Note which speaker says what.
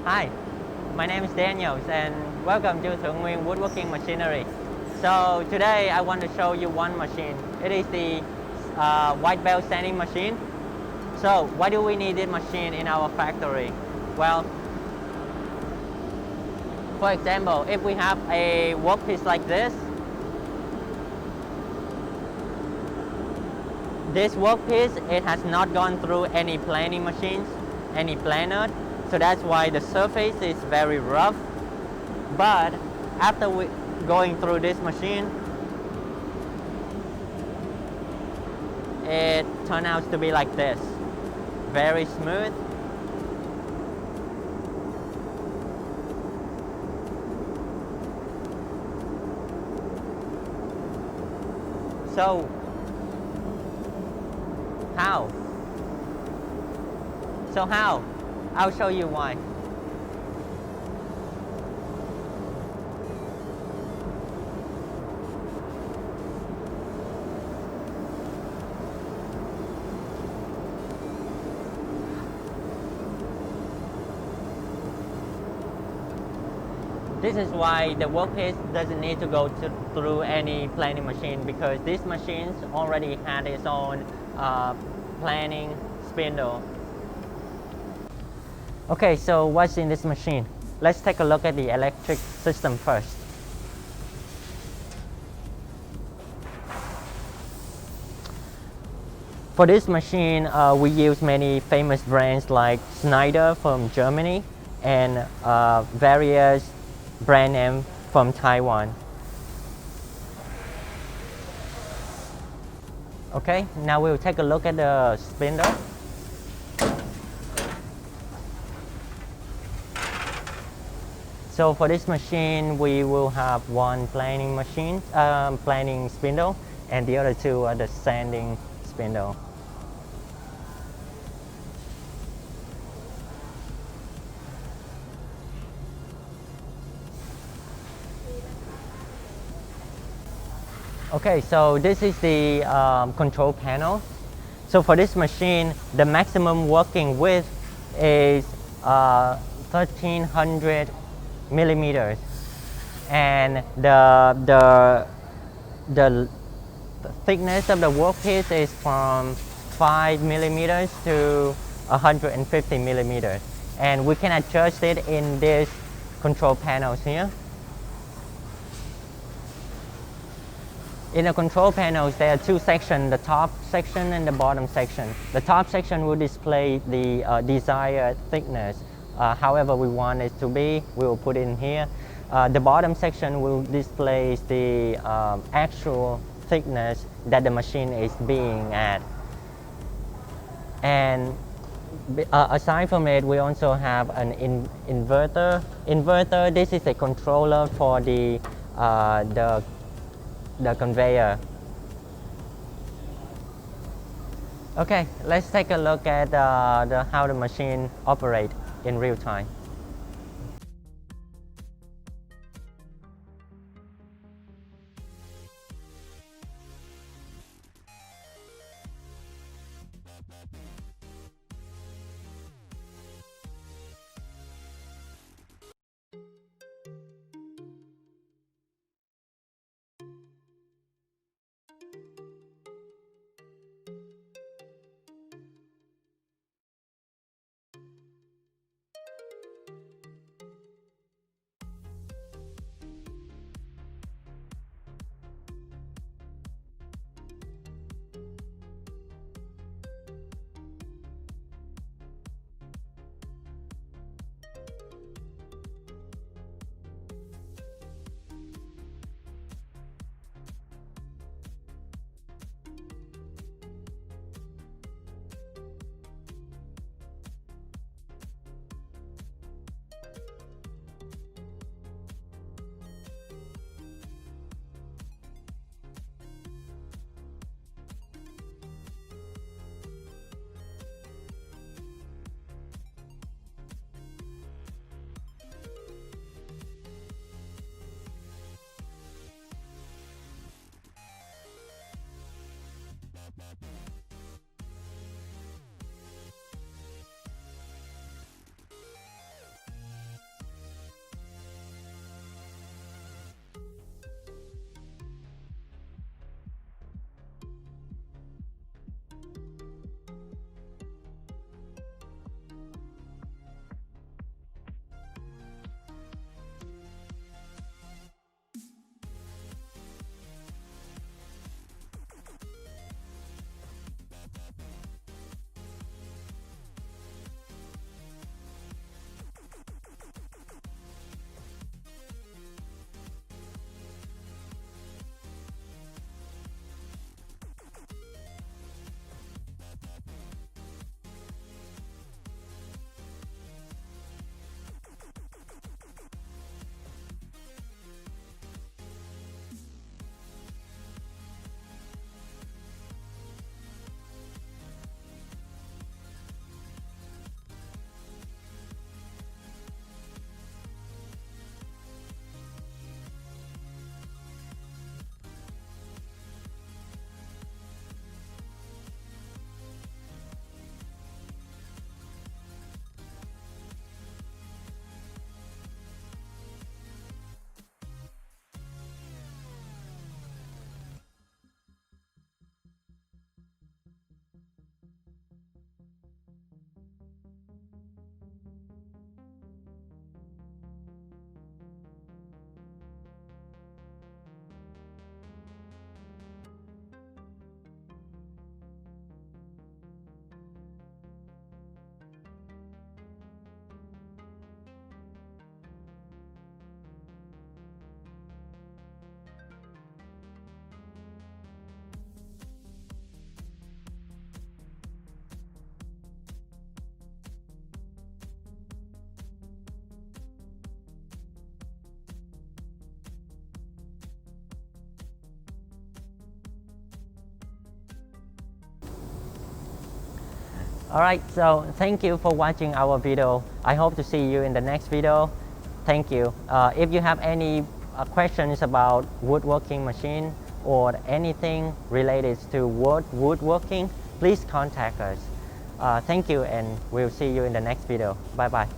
Speaker 1: Hi, my name is Daniel and welcome to Thuong Nguyen Woodworking Machinery. So today I want to show you one machine. It is the white belt sanding machine. So why do we need this machine in our factory? Well, for example, if we have a workpiece like this workpiece, it has not gone through any planing machines, any planer. So that's why the surface is very rough. But after going through this machine, it turned out to be like this, very smooth. So how? So how? I'll show you why. This is why the workpiece doesn't need to go through any planing machine, because these machines already had its own planing spindle. Okay, so what's in this machine? Let's take a look at the electric system first. For this machine, we use many famous brands like Schneider from Germany and various brand names from Taiwan. Okay, now we'll take a look at the spindle. So for this machine, we will have one planing machine, planing spindle, and the other two are the sanding spindle. Okay, so this is the control panel. So for this machine, the maximum working width is 1300 millimeters, and the thickness of the workpiece is from 5 millimeters to 150 millimeters, and we can adjust it in this control panels here. In the control panels, there are two sections, the top section and the bottom section. The top section will display the desired thickness. However we want it to be, we will put it in here. The bottom section will display the actual thickness that the machine is being at. And aside from it, we also have an inverter. This is a controller for the conveyor. Okay, let's take a look at how the machine operates in real time. Alright, so thank you for watching our video. I hope to see you in the next video. Thank you. If you have any questions about woodworking machine or anything related to woodworking, please contact us. Thank you, and we'll see you in the next video. Bye bye.